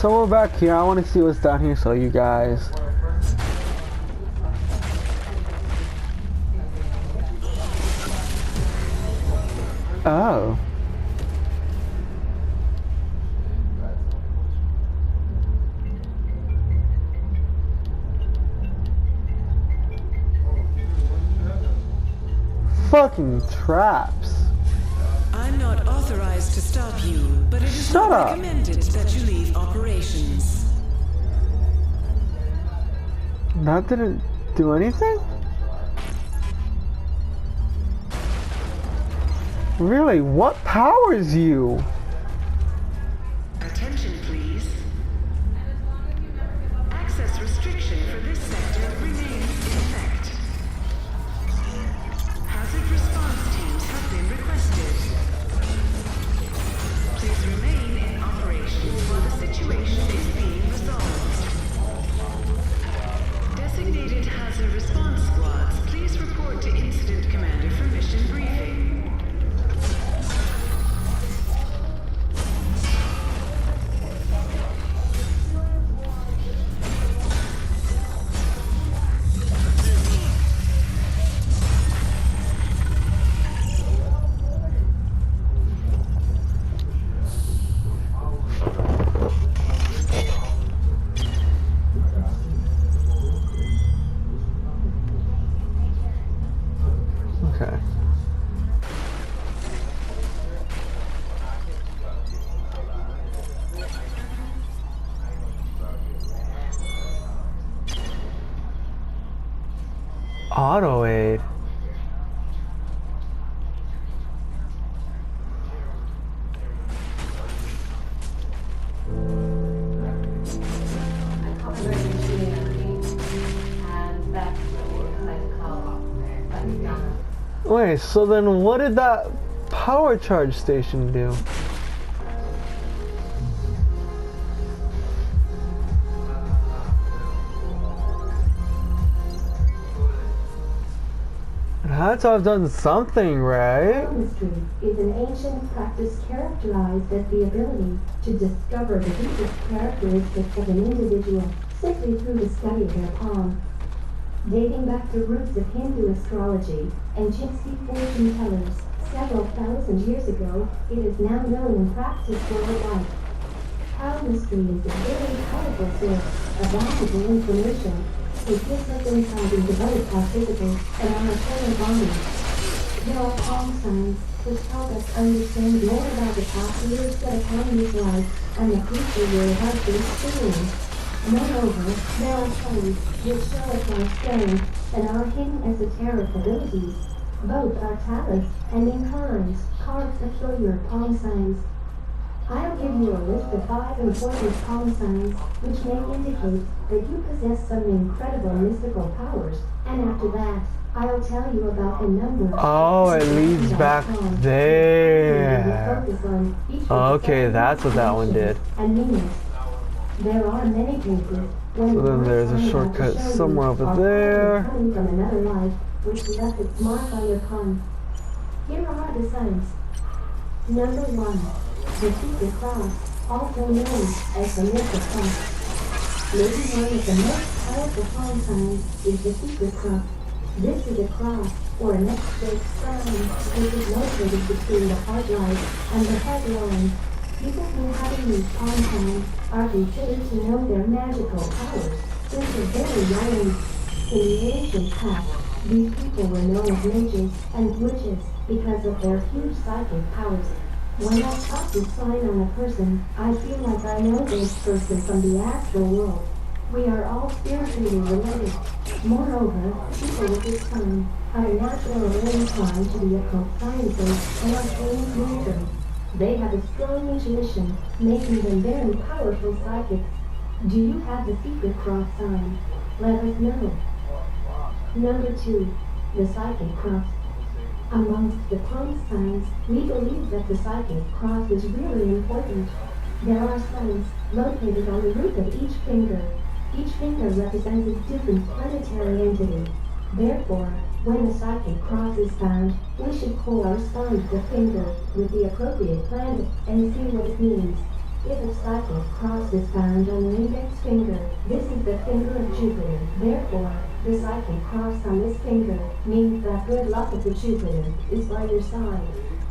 So we're back here. I want to see what's down here, so you guys. Oh. Fucking traps. I'm not authorized to stop you, but it is not recommended that you leave operations. That didn't do anything? Really? What powers you? Attention, please. Access restriction for this sector remains in effect. Hazard response teams have been requested. Please remain in operation while the situation is being resolved. Designated hazard response squads, please report to Incident Commander for mission briefing. Okay. Auto aid. Wait, so then what did that power charge station do? It had to have done something, right? Chemistry is an ancient practice characterized as the ability to discover the deepest characteristics of an individual simply through the study of their palm. Dating back to roots of Hindu astrology and gypsy fortune tellers several thousand years ago, it is now known in practice worldwide. Palmistry is a very powerful source of valuable information. It gives us insight into both our physical and our eternal bodies. There are palm signs which help us understand more about the past years that upon this life and the future we're about to experience. Moreover, there are signs which show us our strength and our hidden esoteric abilities. Both are talents and inclines, cards that show your palm signs. I'll give you a list of 5 important palm signs which may indicate that you possess some incredible mystical powers, and after that, I'll tell you about a number. Oh, it leads back there. Okay, that's what that one did. And meanings. There are many cases when So then there's a shortcut somewhere over there. Coming from another life, which left its mark on your palm. Here are the signs. Number 1, the secret cross, also known as the mythic cross. Maybe one of the most powerful palm signs is the secret cross. This is a cross, or an X-shaped sign, which is located between the heart line and the head line. People who have these palm signs are considered to know their magical powers since a very young age. In the ancient past, these people were known as mages and witches because of their huge psychic powers. When I pop this sign on a person, I feel like I know this person from the astral world. We are all spiritually related. Moreover, people with this sign are naturally inclined to the occult sciences and are trained readers. They have a strong intuition, making them very powerful psychics. Do you have the secret cross sign? Let us know. Number 2, the psychic cross. Amongst the palm signs, we believe that the psychic cross is really important. There are signs located on the root of each finger. Each finger represents a different planetary entity. Therefore, when a psychic cross is found, we should correspond the finger with the appropriate planet and see what it means. If a psychic cross is found on the index finger, this is the finger of Jupiter. Therefore, the psychic cross on this finger means that good luck of the Jupiter is by your side.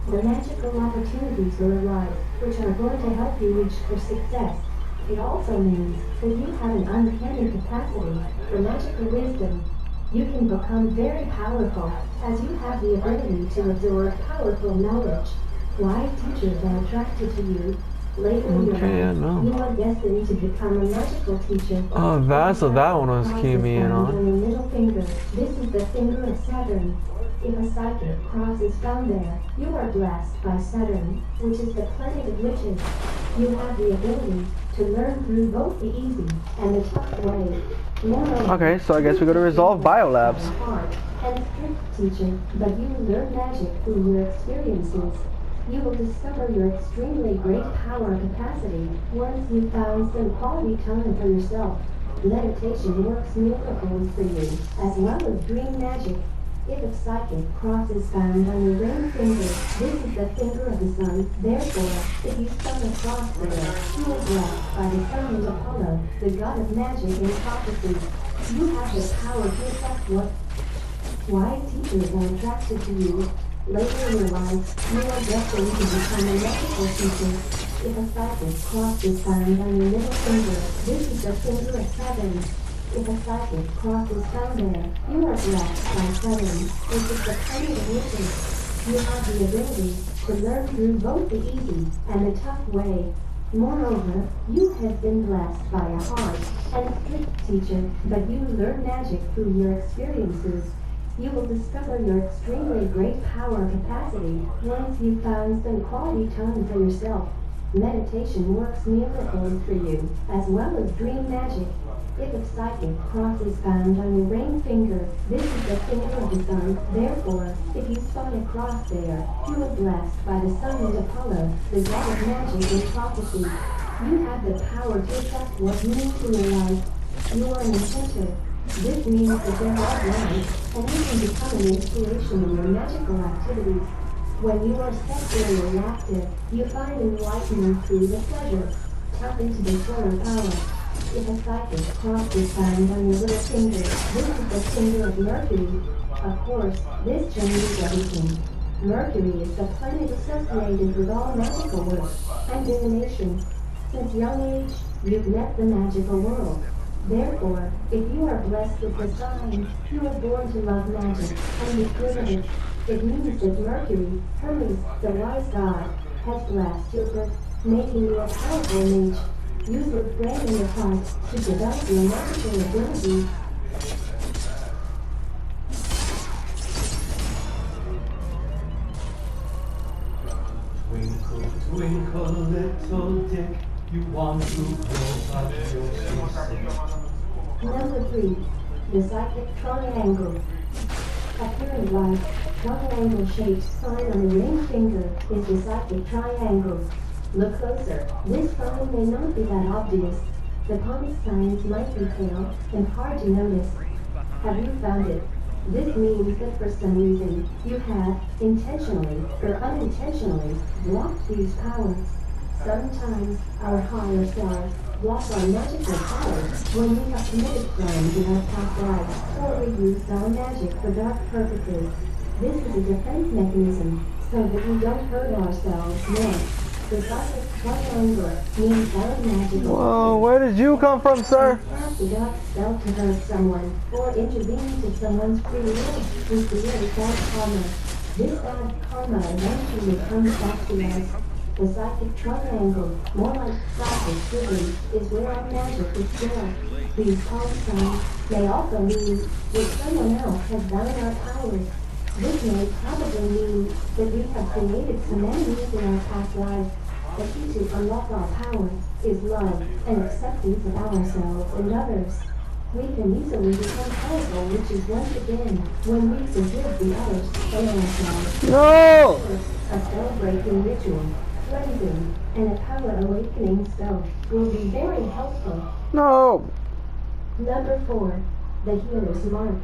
The magical opportunities will arise, which are going to help you reach for success. It also means that you have an uncanny capacity for magical wisdom. You can become very powerful, as you have the ability to absorb powerful knowledge. Wise teachers are attracted to you. Later in your Okay, I life, know. you are destined to become a magical teacher. Oh, that's what that one was keying me in On on. your middle finger, this is the finger of Saturn. If a psychic cross is found there, you are blessed by Saturn, which is the planet of witches. You have the ability to learn through both the easy and the tough way. Moreover, Okay, so I guess we got to resolve Biolabs. hard and strict teaching, but you learn magic through your experiences. You will discover your extremely great power and capacity once you've found some quality time for yourself. Meditation works miracles for you, as well as dream magic. If a psychic cross is found on your ring finger, this is the finger of the sun. Therefore, if you spell a cross there, you are blessed by the sun and Apollo, the god of magic and prophecy. You have the power to affect what wise teachers are attracted to you. Later in your life, you are destined to become a magical teacher. If a psychic cross is found on your middle finger, this is the finger of Saturn. If a psychic cross is found there, you are blessed by Saturn, which is the planet of wisdom. You have the ability to learn through both the easy and the tough way. Moreover, you have been blessed by a hard and strict teacher, but you learn magic through your experiences. You will discover your extremely great power and capacity once you've found some quality time for yourself. Meditation works miracles for you, as well as dream magic. If a psychic cross is found on your ring finger, this is the finger of the sun. Therefore, if you spot a cross there, you are blessed by the sun and Apollo, the god of magic and prophecy. You have the power to affect what you need to your life. You are an inventor. This means that there are life, and you can become an inspiration in your magical activities. When you are sexually active, you find enlightenment through the pleasure. Tap into the solar power. If a psychic cross is found on your little finger, this is the finger of Mercury. Of course, this changes everything. Mercury is the planet associated with all magical work and divination. Since young age, you've met the magical world. Therefore, if you are blessed with the sign, you are born to love magic and be good at it. It means that Mercury, Hermes, the wise god, has blessed your birth, making you a powerful mage. Use your brain and your heart to develop your magical abilities. Twinkle, twinkle, little Dick, you want to blow up your sick. Number 3. The psychic triangle. Appearing like triangle-shaped sign on the ring finger is the psychic triangle. Look closer. This sign may not be that obvious. The palm signs might be pale and hard to notice. Have you found it? This means that for some reason you have, intentionally or unintentionally, blocked these powers. Sometimes our higher selves block our magical powers when we have committed crimes in our past lives, or we use our magic for dark purposes. This is a defense mechanism, so that we don't hurt ourselves more. The psychic triangle means our magical. Whoa, where did you come from, sir? Cast a dark spell to hurt someone, or intervene to someone's free will, we create bad karma. This bad karma eventually comes back to us. The psychic triangle, more like psychic siblings, is where our magic is stored. These palm signs may also mean that someone else has bound our powers. This may probably mean that we have created some enemies in our past lives. The key to unlock our powers is love and acceptance of ourselves and others. We can easily become powerful, which is once again when we forgive the others and ourselves. No! A spell-breaking ritual, cleansing, and a power awakening spell will be very helpful. No! Number 4. The Healer's Mark.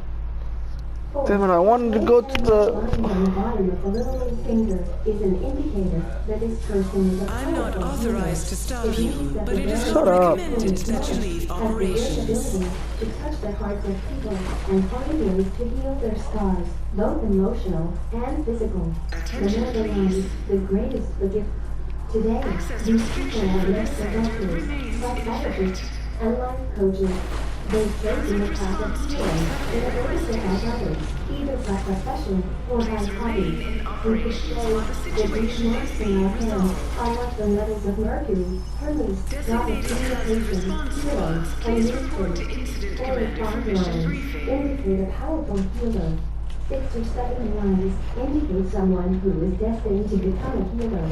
Damn it, I wanted to go to the... On the bottom of the little finger is an indicator that this person is a I'm not powerful authorized to stop It you, means that but the it is very not Shut up. recommended that you leave has the operations. ability to touch the hearts of people and find ways to heal their scars, both emotional and physical. The more the lines, the greatest the gift. Today, these people are medical doctors, psychologists, and life coaches. They've chosen the path of healing in order to help others, either by profession or by hobby. We could say that these marks in our hands are like the metals of mercury, Hermes, god of communication, healing, and mystery. Or the front lines indicate a powerful healer. 6 or 7 lines indicate someone who is destined to become a hero.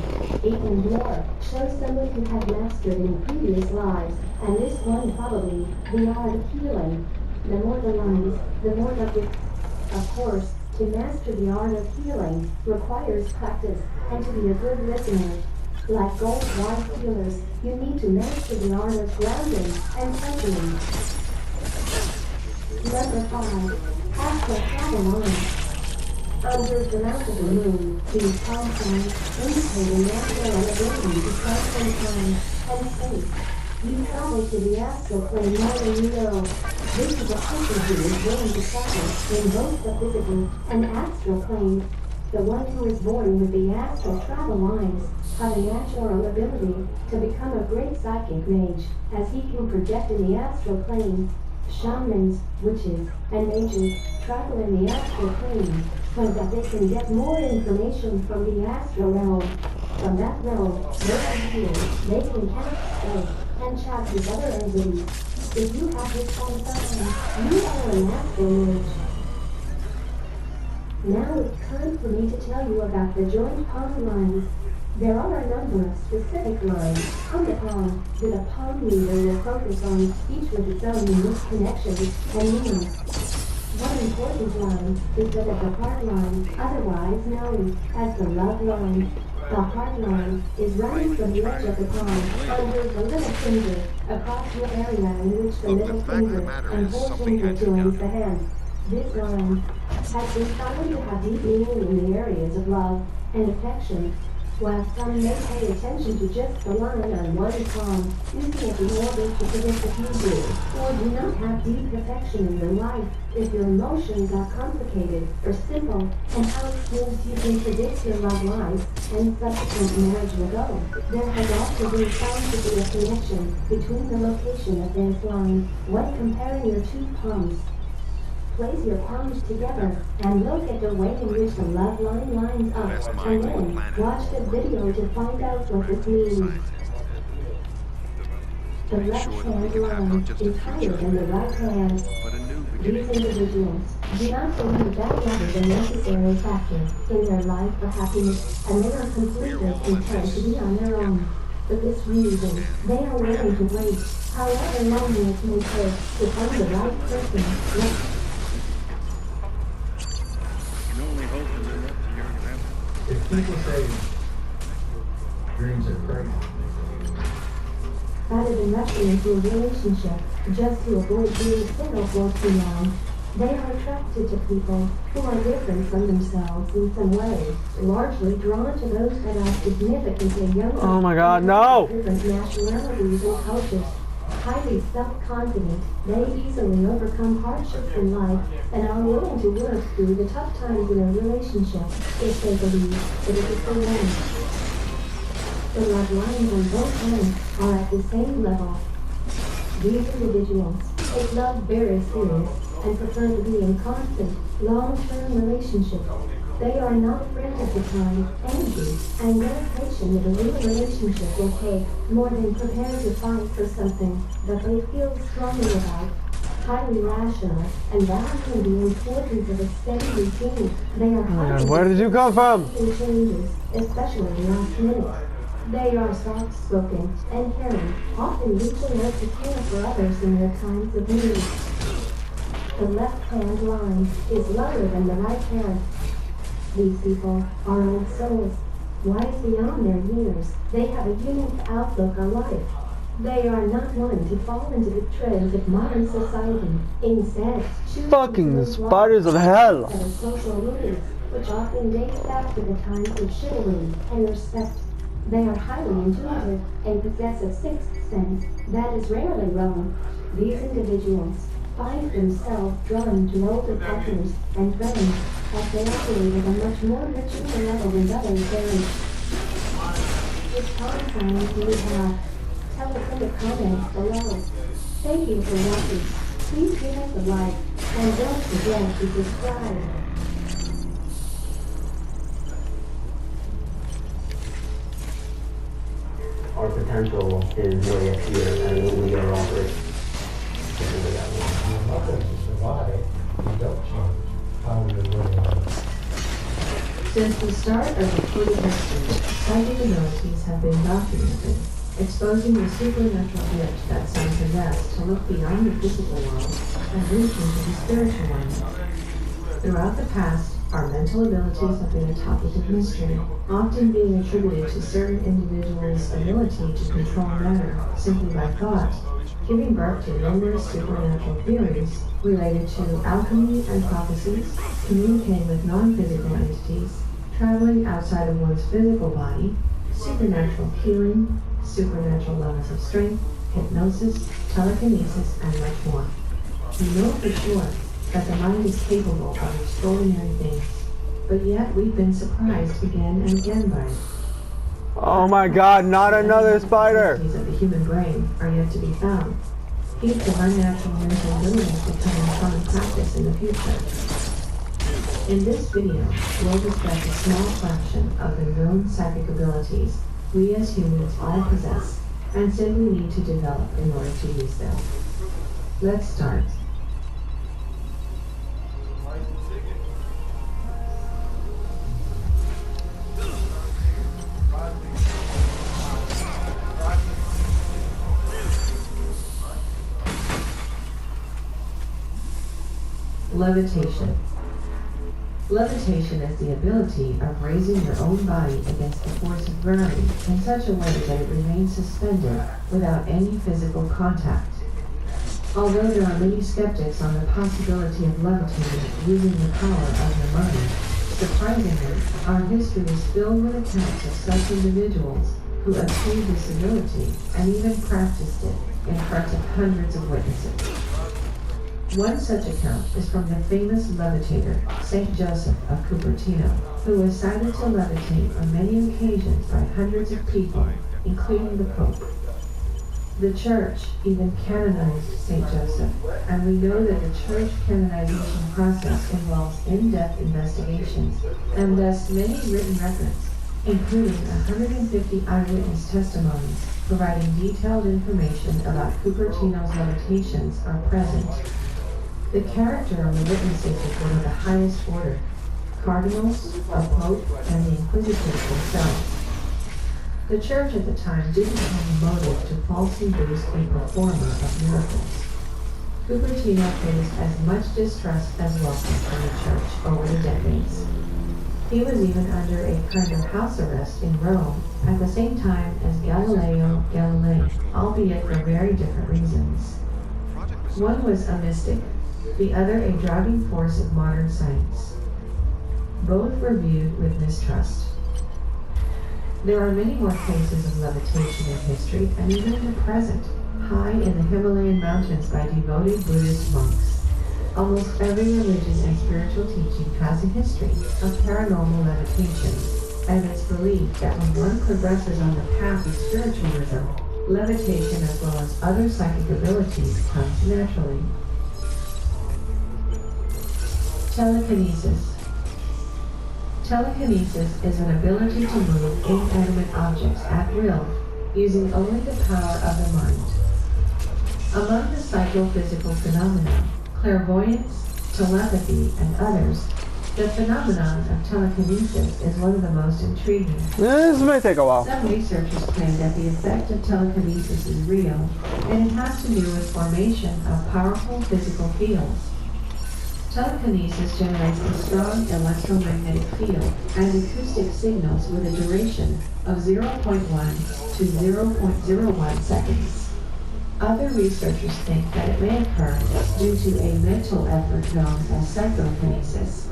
8 and more shows someone who had mastered in previous lives, and this one probably the art of healing. The more the lines, the more the gift. Of course, to master the art of healing requires practice and to be a good listener. Like gold-wise healers, you need to master the art of grounding and centering. Number 5. Astral travel line. Under the mouth of the moon, these palm signs indicate a natural ability to transcend time and space. You travel to the astral plane more than you know. This is a person who is willing to travel in both the physical and astral planes. The one who is born with the astral travel lines have a natural ability to become a great psychic mage, as he can project in the astral plane. Shamans, witches, and mages travel in the astral plane so that they can get more information from the astral realm. From that realm, they are healed. They can cast spells and chat with other entities. If you have this qualification, you are an astral mage. Now it's time for me to tell you about the joint palm lines. There are a number of specific lines on the palm that a palm reader will focus on, each with its own unique connections and meanings. One important line is that of the heart line, otherwise known as the love line. The heart line is running from the edge of the palm under the little finger across the area in which the middle finger and forefinger joins the hand. This line has been found to have deep meaning in the areas of love and affection. While some may pay attention to just the line on one palm, you can't be more than specific if you do, or do not have deep affection in your life, if your emotions are complicated or simple, and how smooth you can predict your love life and subsequent marriage will go. There has also been found to be a connection between the location of this line when comparing your two palms. Place your palms together and look at the way in which the love line lines up, and then watch the video to find out what this means. The left hand line is higher than the right hand. These individuals do not believe that love is a necessary factor in their life for happiness, and they are completely content to be on their own. For this reason, they are willing to wait, however long it may take, to find the right person. If people say dreams are crazy, Rather than rushing into a relationship just to avoid being single for too long, they are attracted to people who are different from themselves in some way, largely drawn to those that are significantly younger. Oh my God, no! Different nationalities and cultures. Highly self-confident, they easily overcome hardships in life and are willing to work through the tough times in a relationship if they believe that it is for them. The love lines on both ends are at the same level. These individuals take love very serious and prefer to be in constant, long-term relationships. They are not afraid of the time, energy, and dedication that a real relationship will take, more than prepared to fight for something that they feel strongly about. Highly rational and valuing the importance of a steady routine, they are highly Where did you come from? changes, especially last minute. They are soft-spoken and caring, often reaching out to care for others in their times of need. The left-hand line is lower than the right hand. These people are old souls, wise beyond their years. They have a unique outlook on life. They are not one to fall into the trends of modern society. Instead, choose Fucking to live spiders of lives hell. that are social roots, which often dates back to the times of chivalry and respect. They are highly intuitive and possess a sixth sense that is rarely wrong. These individuals find themselves drawn to older partners and friends as they operate at a much more mature level than others vary. It's time we have. Tell us in the comments below. Thank you for watching. Please give us a like and don't forget to subscribe. Our potential is way up here, and we are operating. Nothing to survive, you don't change how you're living. Since the start of recorded history, psychic abilities have been documented, exposing the supernatural gift that some possess to look beyond the physical world and reach into the spiritual one. Throughout the past, our mental abilities have been a topic of mystery, often being attributed to certain individuals' ability to control matter simply by thought, giving birth to numerous supernatural theories related to alchemy and prophecies, communicating with non-physical entities, traveling outside of one's physical body, supernatural healing, supernatural levels of strength, hypnosis, telekinesis, and much more. We know for sure that the mind is capable of extraordinary things, but yet we've been surprised again and again by it. Oh my god, not another spider! The of the human brain are yet to be found. Feats of unnatural mental abilities becoming common practice in the future. In this video, we'll discuss a small fraction of the known psychic abilities we as humans all possess and simply need to develop in order to use them. Let's start. Levitation. Levitation is the ability of raising your own body against the force of gravity in such a way that it remains suspended without any physical contact. Although there are many skeptics on the possibility of levitating using the power of the mind, surprisingly, our history is filled with accounts of such individuals who achieved this ability and even practiced it in front of hundreds of witnesses. One such account is from the famous levitator, Saint Joseph of Cupertino, who was cited to levitate on many occasions by hundreds of people, including the Pope. The Church even canonized Saint Joseph, and we know that the Church canonization process involves in-depth investigations, and thus many written records, including 150 eyewitness testimonies, providing detailed information about Cupertino's levitations are present. The character of the witnesses is one of the highest order, cardinals, a pope, and the inquisitors themselves. The church at the time didn't have a motive to falsely boost a performer of miracles. Cupertino faced as much distrust as welcome from the church over the decades. He was even under a kind of house arrest in Rome at the same time as Galileo Galilei, albeit for very different reasons. One was a mystic, the other a driving force of modern science. Both were viewed with mistrust. There are many more cases of levitation in history, and even in the present, high in the Himalayan mountains by devoted Buddhist monks. Almost every religion and spiritual teaching has a history of paranormal levitation, and it's believed that when one progresses on the path of spiritualism, levitation as well as other psychic abilities comes naturally. Telekinesis. Telekinesis is an ability to move inanimate objects at will, using only the power of the mind. Among the psychophysical phenomena, clairvoyance, telepathy, and others, the phenomenon of telekinesis is one of the most intriguing. This may take a while. Some researchers claim that the effect of telekinesis is real, and it has to do with formation of powerful physical fields. Telekinesis generates a strong electromagnetic field and acoustic signals with a duration of 0.1 to 0.01 seconds. Other researchers think that it may occur due to a mental effort known as psychokinesis.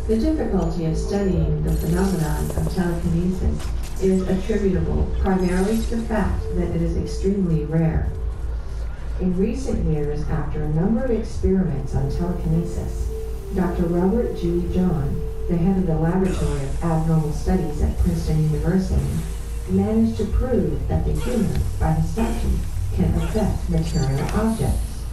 The difficulty of studying the phenomenon of telekinesis is attributable primarily to the fact that it is extremely rare. In recent years, after a number of experiments on telekinesis, Dr. Robert G. John, the head of the Laboratory of Abnormal Studies at Princeton University, managed to prove that the human, by his psyche, can affect material objects.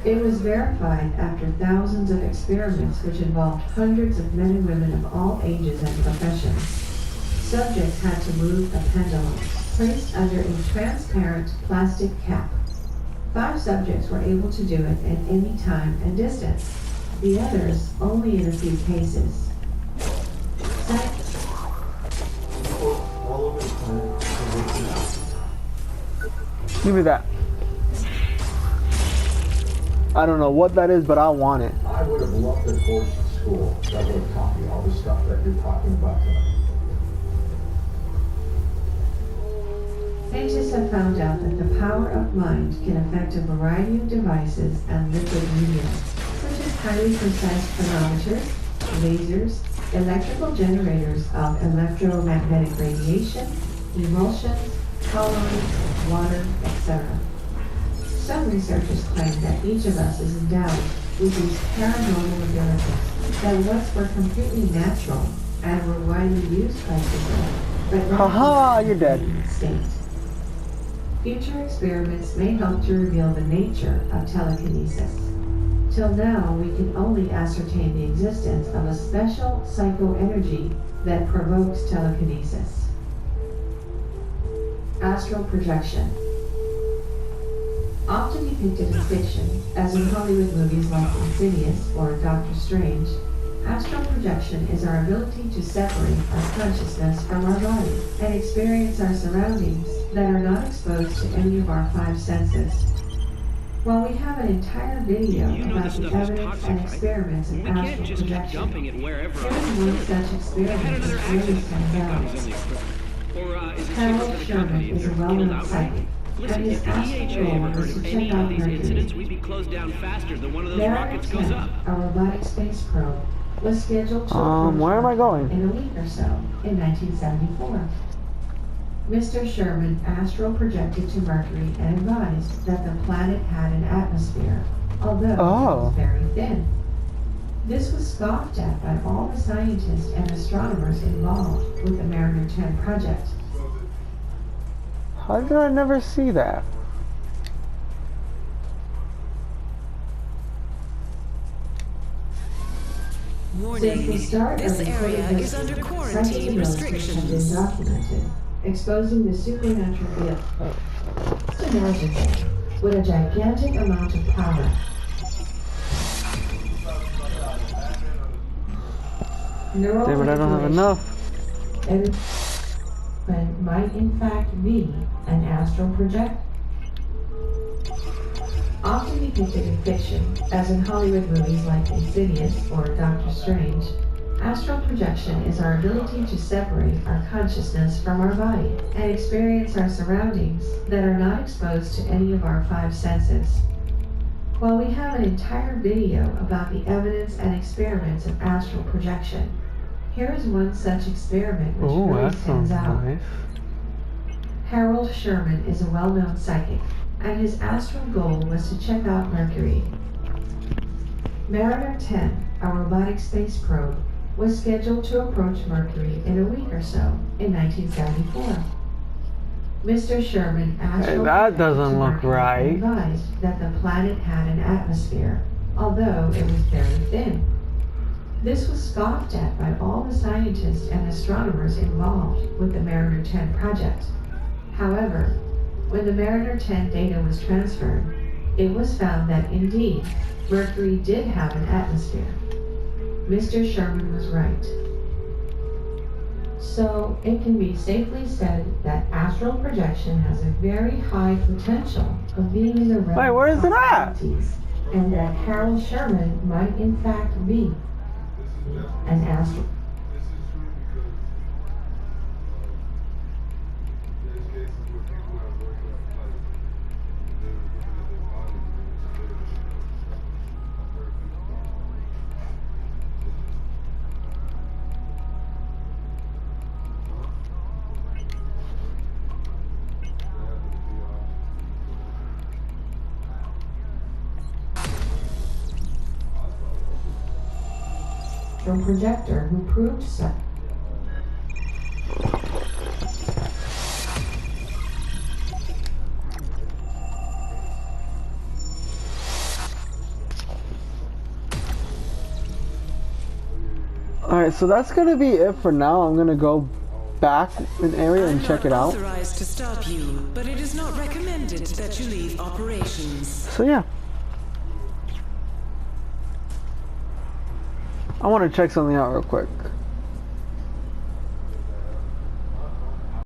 It was verified after thousands of experiments which involved hundreds of men and women of all ages and professions. Subjects had to move a pendulum placed under a transparent plastic cap. 5 subjects were able to do it at any time and distance. The others only in a few cases. Give me that. I don't know what that is, but I want it. I would have loved a course at school that would have taught me all the stuff that you're talking about tonight. Scientists have found out that the power of mind can affect a variety of devices and liquid media, such as highly precise chronometers, lasers, electrical generators of electromagnetic radiation, emulsions, colorants, water, etc. Some researchers claim that each of us is endowed with these paranormal abilities that once were completely natural and were widely used by people, but now Haha, you're dead. State. Future experiments may help to reveal the nature of telekinesis. Till now, we can only ascertain the existence of a special psychoenergy that provokes telekinesis. Astral projection. Often depicted in fiction, as in Hollywood movies like Insidious or Doctor Strange, astral projection is our ability to separate our consciousness from our body and experience our surroundings that are not exposed to any of our 5 senses. While we have an entire video about the evidence and experiments of astral projection, here is one such experiment that really stands out. Harold Sherman is a well-known psychic, and his astral goal was to check out Mercury. Mariner 10, a robotic space probe, was scheduled to approach where am I going? in a week or so in 1974. Mr. Sherman astral projected to Mercury and advised that the planet had an atmosphere, although it was very thin. This was scoffed at by all the scientists and astronomers involved with the Mariner 10 project. How did I never see that? Since the start This of area recorded is under history, quarantine psychic abilities have been restrictions. documented, exposing the supernatural field. Just imagine that, with a gigantic amount of power. Neural Damn it, I don't have enough. Everyone might in fact be an astral projector. Often depicted in fiction, as in Hollywood movies like Insidious or Doctor Strange, astral projection is our ability to separate our consciousness from our body and experience our surroundings that are not exposed to any of our 5 senses. While we have an entire video about the evidence and experiments of astral projection, here is one such experiment which Oh, really that sounds stands out. nice. Harold Sherman is a well-known psychic, and his astral goal was to check out Mercury. Mariner 10, a robotic space probe, was scheduled to approach Mercury in a week or so in 1974. Mr. Sherman astral that doesn't look Mercury right. and advised that the planet had an atmosphere, although it was very thin. This was scoffed at by all the scientists and astronomers involved with the Mariner 10 project. However, when the Mariner 10 data was transferred, it was found that indeed, Mercury did have an atmosphere. Mr. Sherman was right. So, it can be safely said that astral projection has a very high potential of being in the realm Wait, where is of it at? possibilities, and that Harold Sherman might in fact be an astral. astral projector who proved such. Alright, so that's gonna be it for now. I'm gonna go back an area and check it out. I'm not authorized to stop you, but it is not recommended that you leave operations. So yeah. I want to check something out real quick.